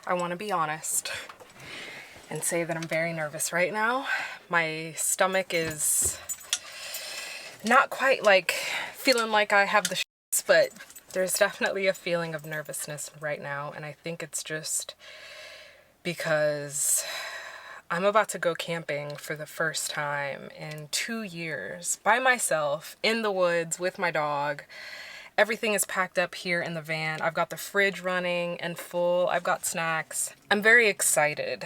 I want to be honest and say that I'm very nervous right now. My stomach is not quite like feeling like I have the shits, but there's definitely a feeling of nervousness right now. And I think it's just because I'm about to go camping for the first time in 2 years by myself in the woods with my dog. Everything is packed up here in the van. I've got the fridge running and full. I've got snacks. I'm very excited,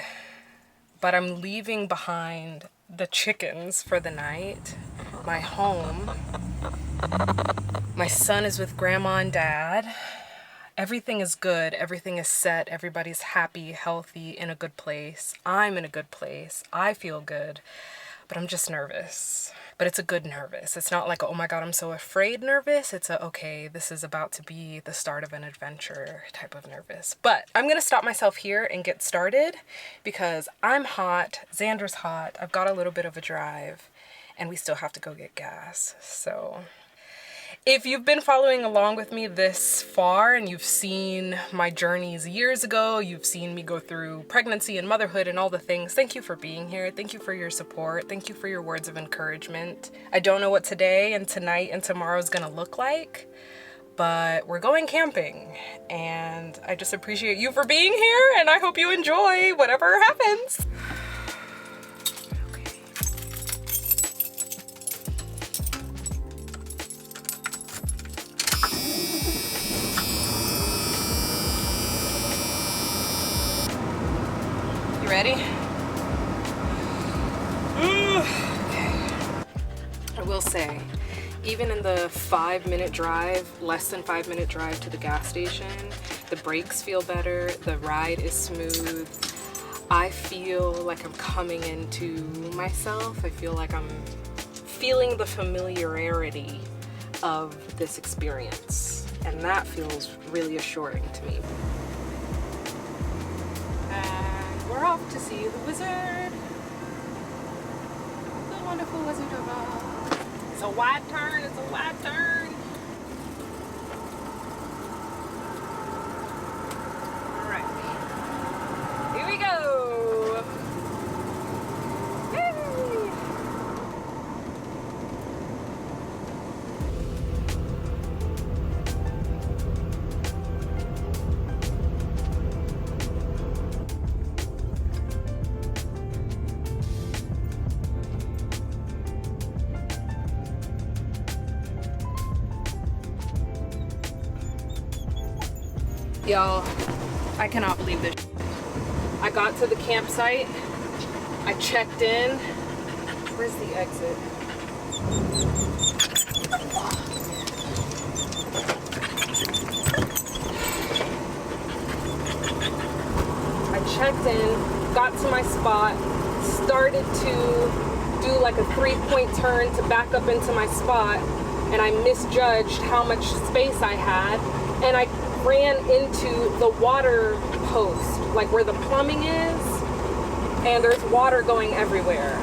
but I'm leaving behind the chickens for the night, my home. My son is with grandma and dad. Everything is good. Everything is set. Everybody's happy, healthy, in a good place. I'm in a good place. I feel good, but I'm just nervous. But it's a good nervous. It's not like, oh my God, I'm so afraid nervous. It's a, okay, this is about to be the start of an adventure type of nervous. But I'm gonna stop myself here and get started because I'm hot, Xander's hot, I've got a little bit of a drive, and we still have to go get gas. So if you've been following along with me this far and you've seen my journeys years ago, you've seen me go through pregnancy and motherhood and all the things, thank you for being here. Thank you for your support. Thank you for your words of encouragement. I don't know what today and tonight and tomorrow is gonna look like, but we're going camping and I just appreciate you for being here and I hope you enjoy whatever happens. Ready? Okay. I will say, even in the 5-minute drive, less than 5-minute drive to the gas station, the brakes feel better, the ride is smooth. I feel like I'm coming into myself. I feel like I'm feeling the familiarity of this experience, and that feels really assuring to me. We're off to see the wizard. The wonderful Wizard of Oz. It's a wide turn, it's a wide turn. All right, here we go. Yay. Y'all, I cannot believe this. I got to the campsite, I checked in. Where's the exit? I checked in, got to my spot, started to do like a 3-point turn to back up into my spot, and I misjudged how much space I had, and I ran into the water post, like where the plumbing is, and there's water going everywhere.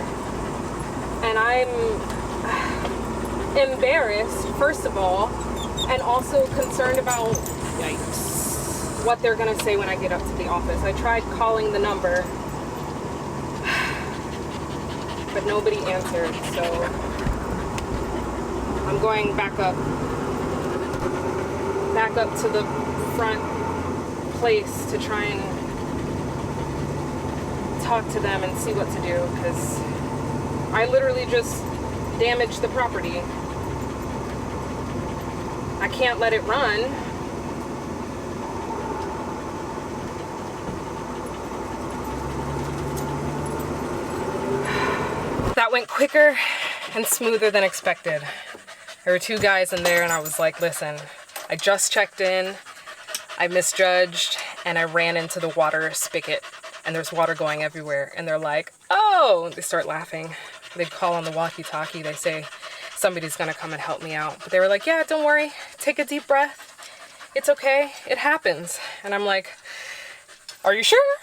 And I'm embarrassed, first of all, and also concerned about yikes, what they're gonna say when I get up to the office. I tried calling the number, but nobody answered, so I'm going back up to the front place to try and talk to them and see what to do, because I literally just damaged the property. I can't let it run. That went quicker and smoother than expected. There were 2 guys in there and I was like, listen, I just checked in, I misjudged, and I ran into the water spigot, and there's water going everywhere. And they're like, oh, they start laughing. They call on the walkie-talkie, they say, somebody's gonna come and help me out. But they were like, yeah, don't worry, take a deep breath. It's okay, it happens. And I'm like, are you sure?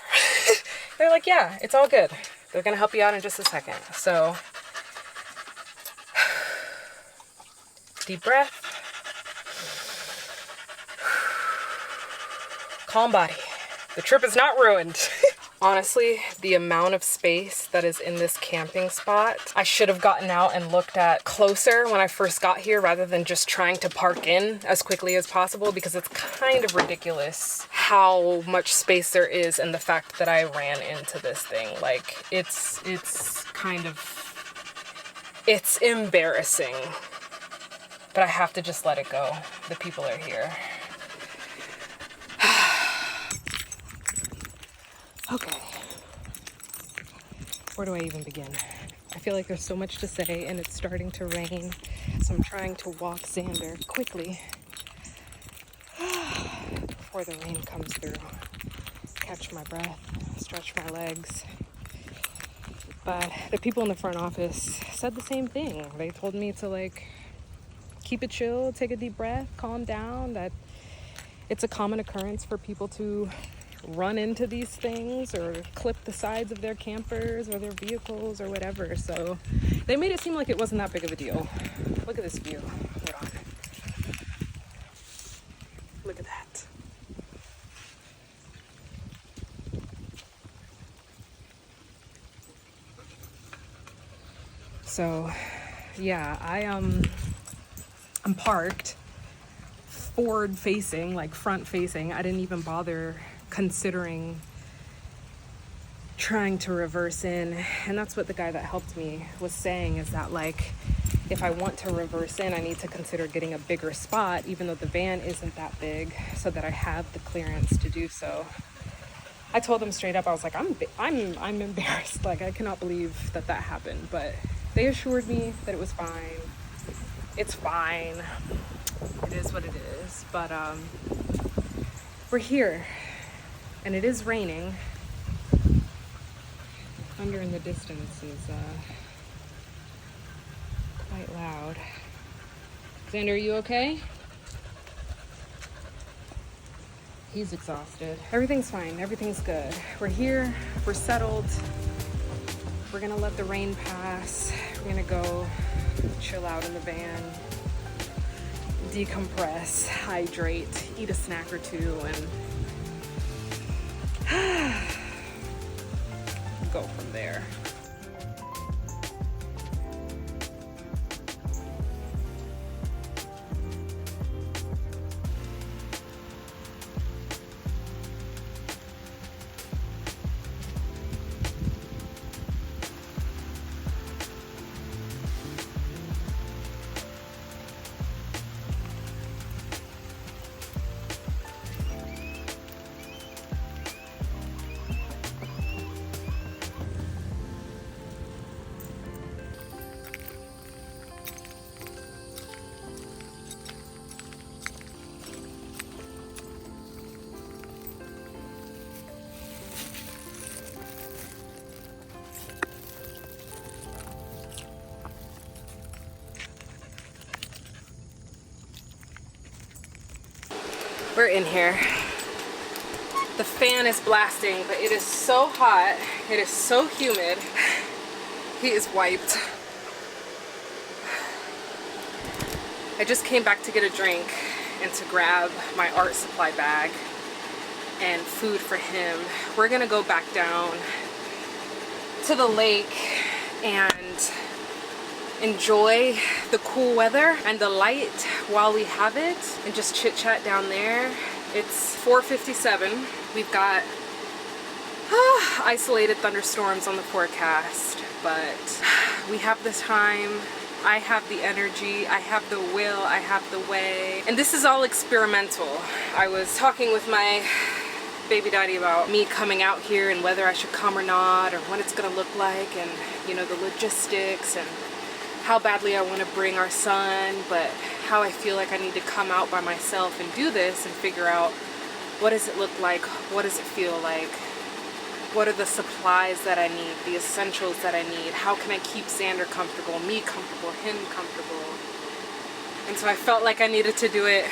They're like, yeah, it's all good. They're gonna help you out in just a second. So, deep breath. Calm body. The trip is not ruined. Honestly, the amount of space that is in this camping spot, I should have gotten out and looked at closer when I first got here rather than just trying to park in as quickly as possible, because it's kind of ridiculous how much space there is and the fact that I ran into this thing. Like, it's embarrassing. But I have to just let it go. The people are here. Okay. Where do I even begin? I feel like there's so much to say and it's starting to rain. So I'm trying to walk Xander quickly before the rain comes through. Catch my breath, stretch my legs. But the people in the front office said the same thing. They told me to like keep it chill, take a deep breath, calm down, that it's a common occurrence for people to run into these things or clip the sides of their campers or their vehicles or whatever. So they made it seem like it wasn't that big of a deal. Look at this view. Hold on. Look at that. So yeah, I'm parked forward facing, like front facing. I didn't even bother considering trying to reverse in. And that's what the guy that helped me was saying, is that like, if I want to reverse in, I need to consider getting a bigger spot, even though the van isn't that big, so that I have the clearance to do so. I told them straight up, I was like, I'm embarrassed. Like, I cannot believe that happened. But they assured me that it was fine. It's fine. It is what it is. But we're here. And it is raining. Thunder in the distance is quite loud. Xander, are you okay? He's exhausted. Everything's fine. Everything's good. We're here. We're settled. We're gonna let the rain pass. We're gonna go chill out in the van, decompress, hydrate, eat a snack or two, and go from there. We're in here. The fan is blasting, but it is so hot. It is so humid. He is wiped. I just came back to get a drink and to grab my art supply bag and food for him. We're gonna go back down to the lake and enjoy the cool weather and the light while we have it, and just chit chat down there. It's 4:57. We've got isolated thunderstorms on the forecast, but we have the time. I have the energy, I have the will, I have the way, and this is all experimental. I was talking with my baby daddy about me coming out here and whether I should come or not, or what it's gonna look like, and you know, the logistics, and how badly I want to bring our son, but how I feel like I need to come out by myself and do this and figure out, what does it look like, what does it feel like, what are the supplies that I need, the essentials that I need, how can I keep Xander comfortable, me comfortable, him comfortable. And so I felt like I needed to do it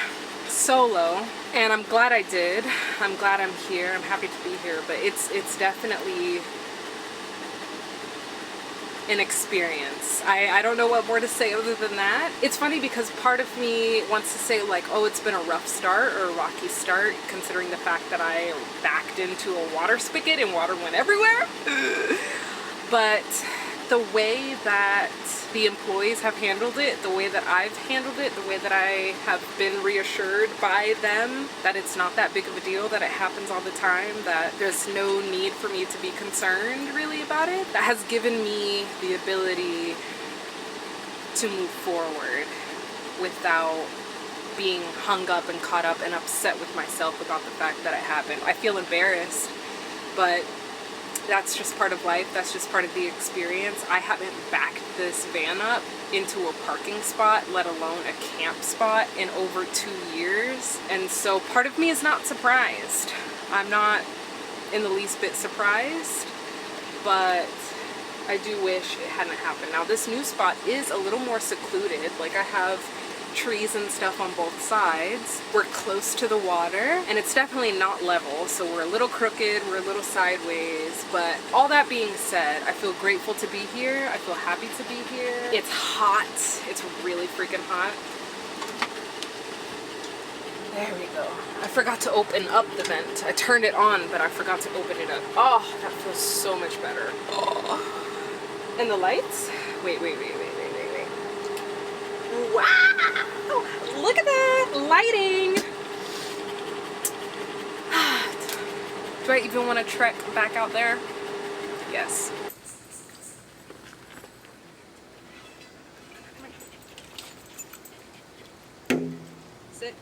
solo, and I'm glad I did. I'm glad I'm here. I'm happy to be here, but it's definitely an experience. I don't know what more to say other than that. It's funny because part of me wants to say like, oh, it's been a rough start or a rocky start, considering the fact that I backed into a water spigot and water went everywhere. But the way that the employees have handled it, the way that I've handled it, the way that I have been reassured by them that it's not that big of a deal, that it happens all the time, that there's no need for me to be concerned really about it, that has given me the ability to move forward without being hung up and caught up and upset with myself about the fact that it happened. I feel embarrassed, but that's just part of life. That's just part of the experience. I haven't backed this van up into a parking spot, let alone a camp spot, in over 2 years. And so part of me is not surprised. I'm not in the least bit surprised, but I do wish it hadn't happened. Now this new spot is a little more secluded. Like, I have trees and stuff on both sides. We're close to the water, and it's definitely not level, so we're a little crooked, we're a little sideways. But all that being said, I feel grateful to be here. I feel happy to be here. It's hot. It's really freaking hot. There we go. I forgot to open up the vent. I turned it on, but I forgot to open it up. Oh, that feels so much better. Oh. And the lights? Wait. Wow! Look at that lighting! Do I even want to trek back out there? Yes. Sit.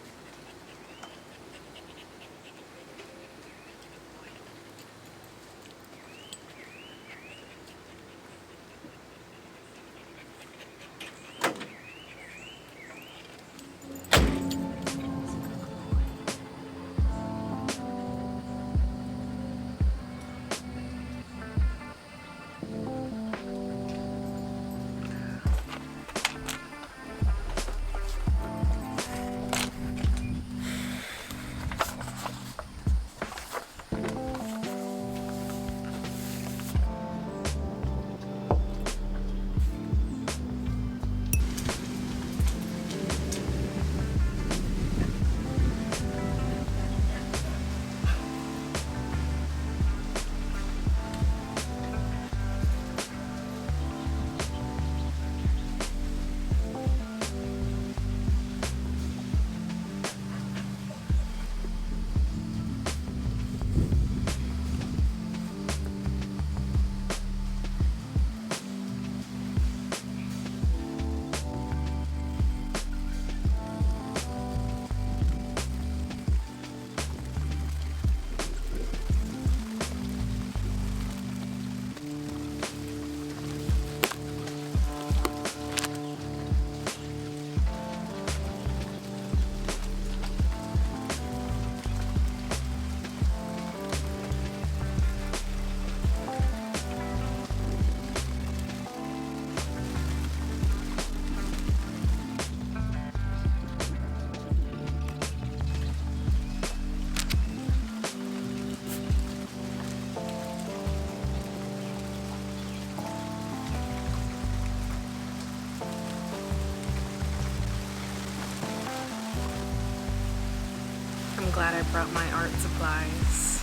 I'm glad I brought my art supplies.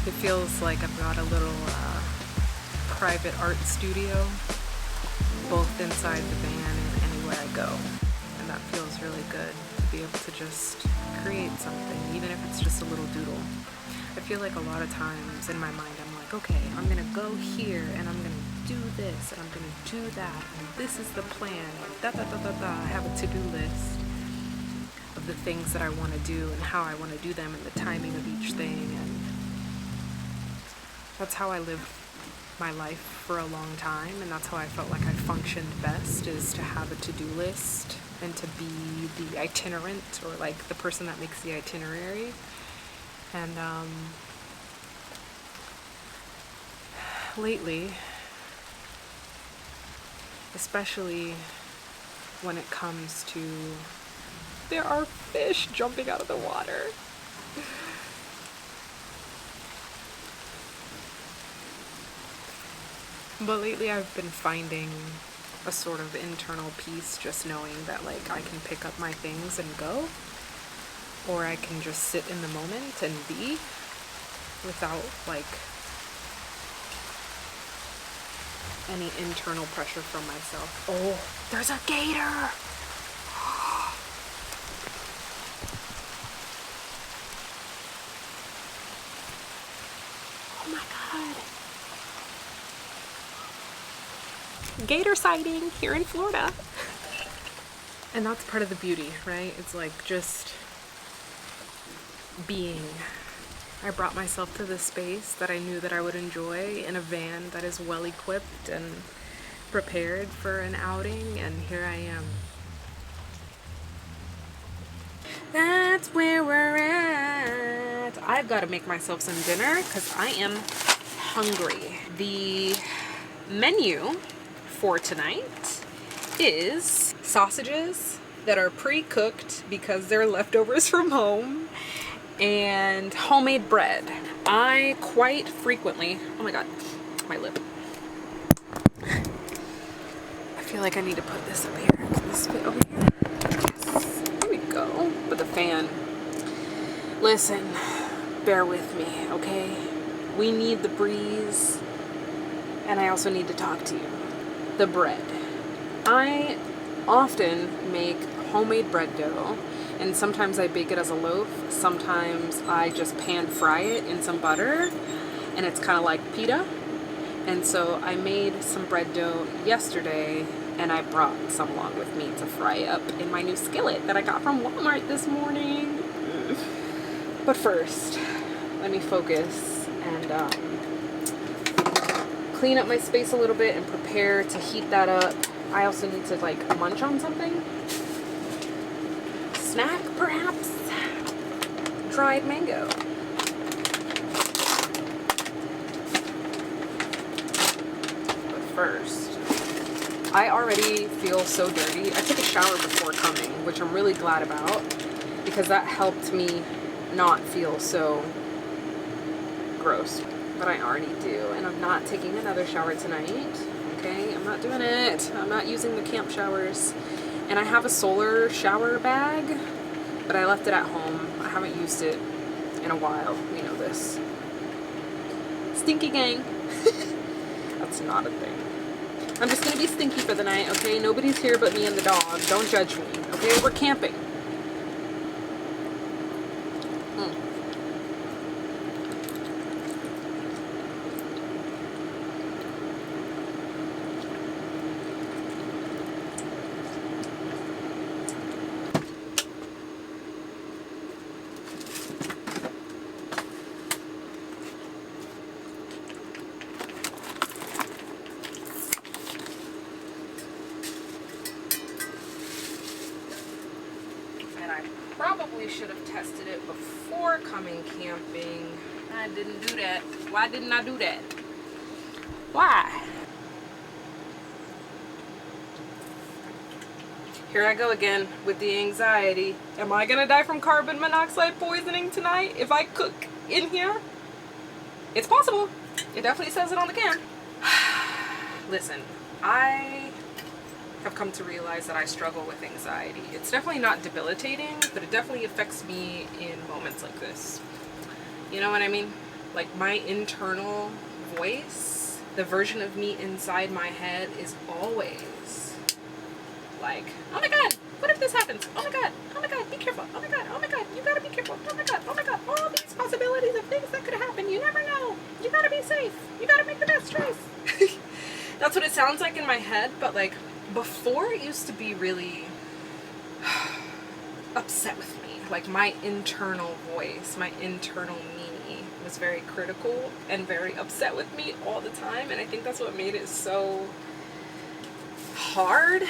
It feels like I've got a little private art studio, both inside the van and anywhere I go. And that feels really good to be able to just create something, even if it's just a little doodle. I feel like a lot of times in my mind I'm like, okay, I'm gonna go here and I'm gonna do this and I'm gonna do that and this is the plan, da da da da da. I have a to-do list of the things that I want to do and how I want to do them and the timing of each thing, and that's how I lived my life for a long time, and that's how I felt like I functioned best, is to have a to-do list and to be the itinerant, or like the person that makes the itinerary. And lately, especially when it comes to, there are fish jumping out of the water. But lately I've been finding a sort of internal peace just knowing that like I can pick up my things and go, or I can just sit in the moment and be without like any internal pressure from myself. Oh, there's a gator! Oh my god. Gator sighting here in Florida. And that's part of the beauty, right? It's like just being. I brought myself to this space that I knew that I would enjoy in a van that is well equipped and prepared for an outing, and here I am. That's where we're at. I've got to make myself some dinner because I am hungry. The menu for tonight is sausages that are pre-cooked because they're leftovers from home, and homemade bread. I quite frequently, oh my god, my lip. I feel like I need to put this up here. Can this fit over here? Yes, there we go. With the fan. Listen, bear with me, okay? We need the breeze, and I also need to talk to you. The bread. I often make homemade bread dough, and sometimes I bake it as a loaf. Sometimes I just pan fry it in some butter, and it's kind of like pita. And so I made some bread dough yesterday, and I brought some along with me to fry up in my new skillet that I got from Walmart this morning. But first, let me focus and clean up my space a little bit and prepare to heat that up. I also need to like munch on something. Snack, perhaps? Dried mango. But first, I already feel so dirty. I took a shower before coming, which I'm really glad about, because that helped me not feel so gross. But I already do, and I'm not taking another shower tonight. Okay, I'm not doing it. I'm not using the camp showers. And I have a solar shower bag, but I left it at home. I haven't used it in a while. You know this. Stinky gang. That's not a thing. I'm just gonna be stinky for the night, okay? Nobody's here but me and the dog. Don't judge me, okay? We're camping. Probably should have tested it before coming camping. I didn't do that. Why didn't I do that? Why? Here I go again with the anxiety. Am I gonna die from carbon monoxide poisoning tonight if I cook in here? It's possible. It definitely says it on the can. Listen, I have come to realize that I struggle with anxiety. It's definitely not debilitating, but it definitely affects me in moments like this. You know what I mean? Like my internal voice, the version of me inside my head is always like, oh my god, what if this happens? Oh my god, be careful. Oh my god, you gotta be careful. Oh my god, all these possibilities of things that could happen. You never know. You gotta be safe. You gotta make the best choice. That's what it sounds like in my head, but like, before it used to be really upset with me. Like my internal voice, my internal me was very critical and very upset with me all the time. And I think that's what made it so hard.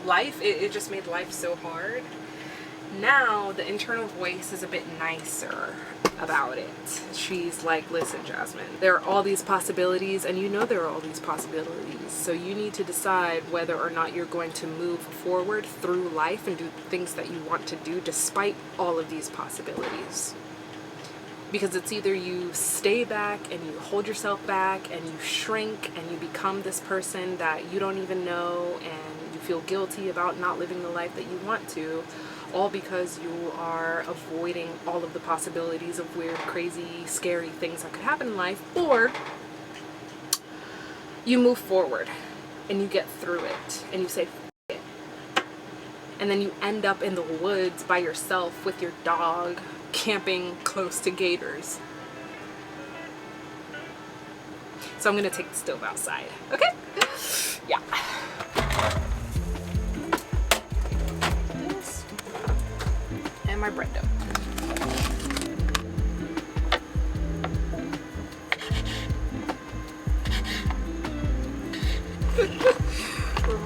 It just made life so hard. Now the internal voice is a bit nicer about it. She's like, listen, Jasmine, there are all these possibilities, and you know there are all these possibilities, so you need to decide whether or not you're going to move forward through life and do things that you want to do despite all of these possibilities. Because it's either you stay back and you hold yourself back and you shrink and you become this person that you don't even know and you feel guilty about not living the life that you want to, all because you are avoiding all of the possibilities of weird, crazy, scary things that could happen in life. Or you move forward and you get through it and you say, F it. And then you end up in the woods by yourself with your dog, camping close to gators. So I'm gonna take the stove outside, okay? Yeah. This and my bread dough.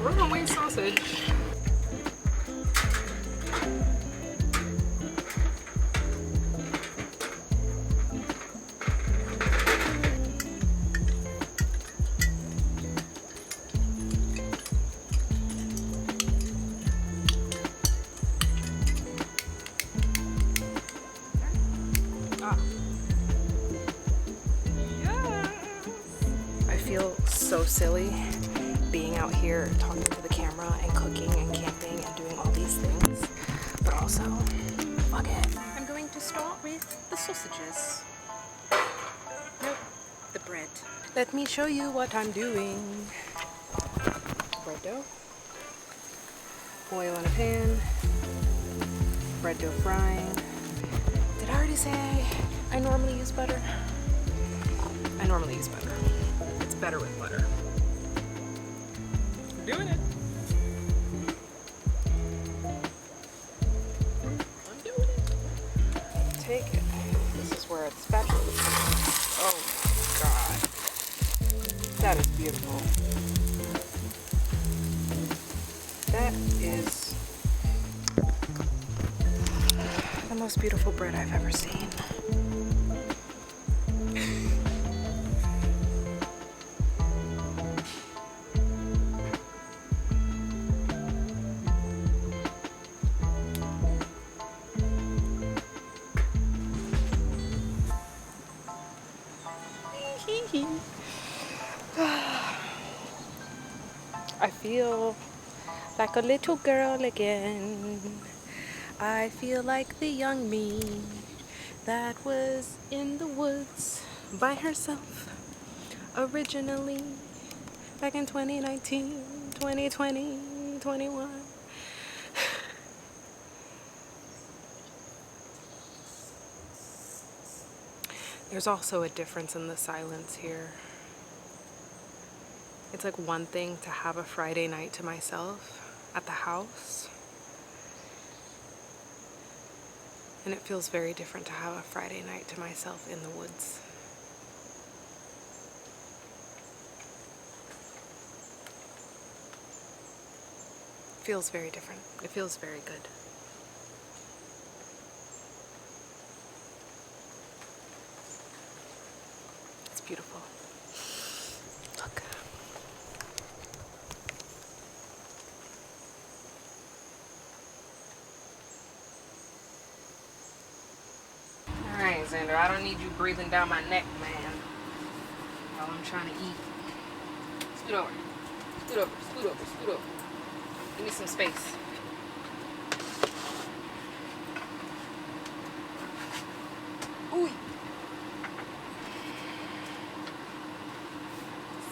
Runaway sausage. I feel so silly being out here talking to the camera and cooking and camping and doing all these things, but also, fuck it. I'm going to start with the sausages. Nope, the bread. Let me show you what I'm doing. Bread dough, oil in a pan, bread dough frying. Did I already say I normally use butter? I normally use butter. It's better with butter. I'm doing it. I'm doing it. Take it. This is where it's spatula. Oh my god. That is beautiful. That is the most beautiful bread I've ever seen. I feel like a little girl again. I feel like the young me that was in the woods by herself originally back in 2019, 2020, 21. There's also a difference in the silence here. It's like one thing to have a Friday night to myself at the house, and it feels very different to have a Friday night to myself in the woods. It feels very different. It feels very good. It's beautiful. Look. Alright, Xander, I don't need you breathing down my neck, man, while I'm trying to eat. Scoot over. Scoot over. Scoot over. Scoot over. Give me some space. Ooh.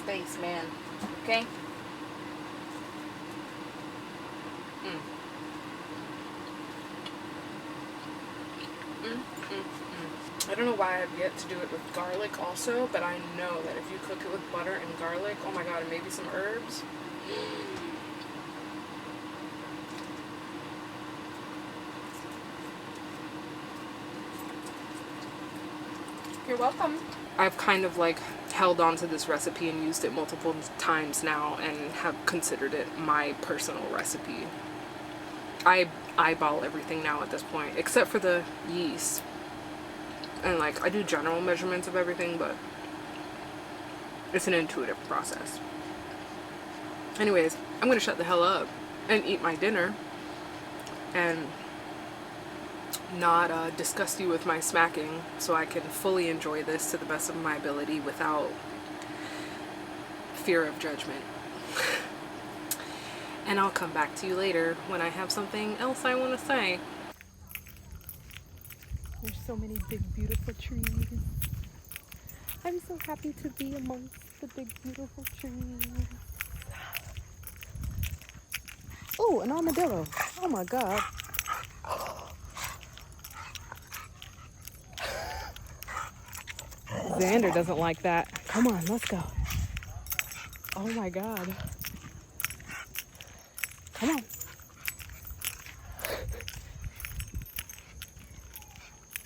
Space, man. Okay? I don't know why I've yet to do it with garlic also, but I know that if you cook it with butter and garlic, oh my god, and maybe some herbs. You're welcome. I've kind of like held on to this recipe and used it multiple times now and have considered it my personal recipe. I eyeball everything now at this point, except for the yeast. And like, I do general measurements of everything, but it's an intuitive process. Anyways, I'm gonna shut the hell up and eat my dinner and not disgust you with my smacking, so I can fully enjoy this to the best of my ability without fear of judgment. And I'll come back to you later when I have something else I want to say. There's so many big, beautiful trees. I'm so happy to be amongst the big, beautiful trees. Oh, an armadillo. Oh my God. Xander doesn't like that. Come on, let's go. Oh my God. Come on.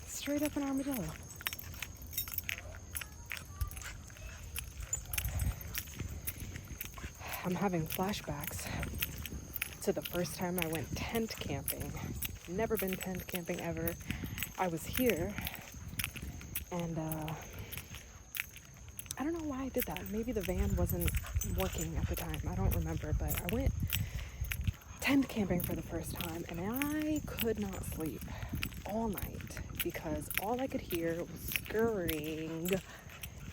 Straight up an armadillo. I'm having flashbacks to the first time I went tent camping. Never been tent camping ever. I was here and I don't know why I did that. Maybe the van wasn't working at the time. I don't remember, but I went tent camping for the first time and I could not sleep all night because all I could hear was scurrying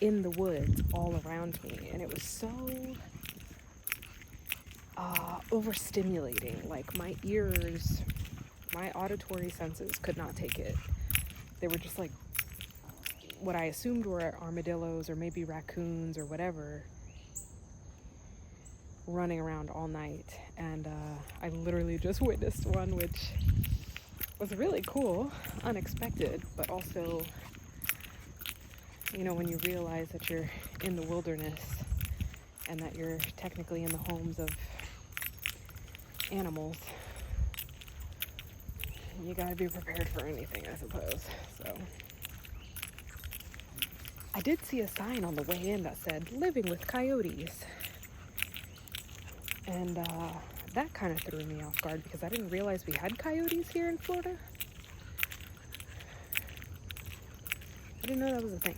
in the woods all around me, and it was so overstimulating. Like my ears, my auditory senses could not take it. They were just like what I assumed were armadillos or maybe raccoons or whatever running around all night. And I literally just witnessed one, which was really cool, unexpected, but also, you know, when you realize that you're in the wilderness and that you're technically in the homes of animals, you gotta be prepared for anything, I suppose. So I did see a sign on the way in that said living with coyotes, and that kind of threw me off guard because I didn't realize we had coyotes here in Florida. I didn't know that was a thing.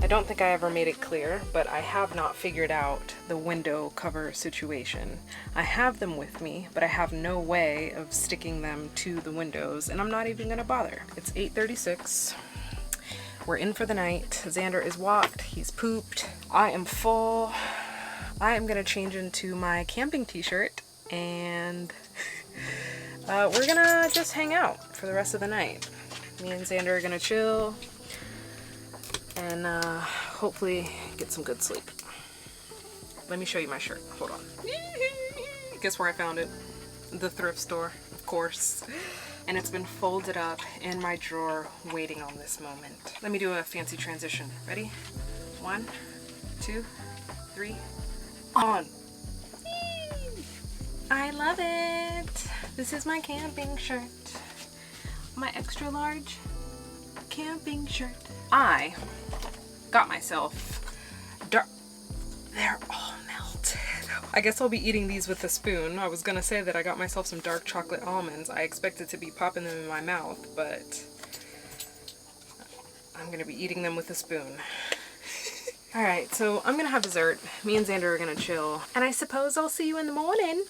I don't think I ever made it clear, but I have not figured out the window cover situation. I have them with me, but I have no way of sticking them to the windows, and I'm not even gonna bother. It's 8:36. We're in for the night. Xander is walked, he's pooped. I am full. I am gonna change into my camping t-shirt, and we're gonna just hang out for the rest of the night. Me and Xander are gonna chill and hopefully get some good sleep. Let me show you my shirt. Hold on. Guess where I found it? The thrift store, of course. And it's been folded up in my drawer waiting on this moment. Let me do a fancy transition. Ready? 1, 2, 3, on. I love it. This is my camping shirt. My extra large camping shirt. I got myself they're all melted. I guess I'll be eating these with a spoon. I was gonna say that I got myself some dark chocolate almonds. I expected to be popping them in my mouth, but I'm gonna be eating them with a spoon. Alright, so I'm gonna have dessert. Me and Xander are gonna chill. And I suppose I'll see you in the morning.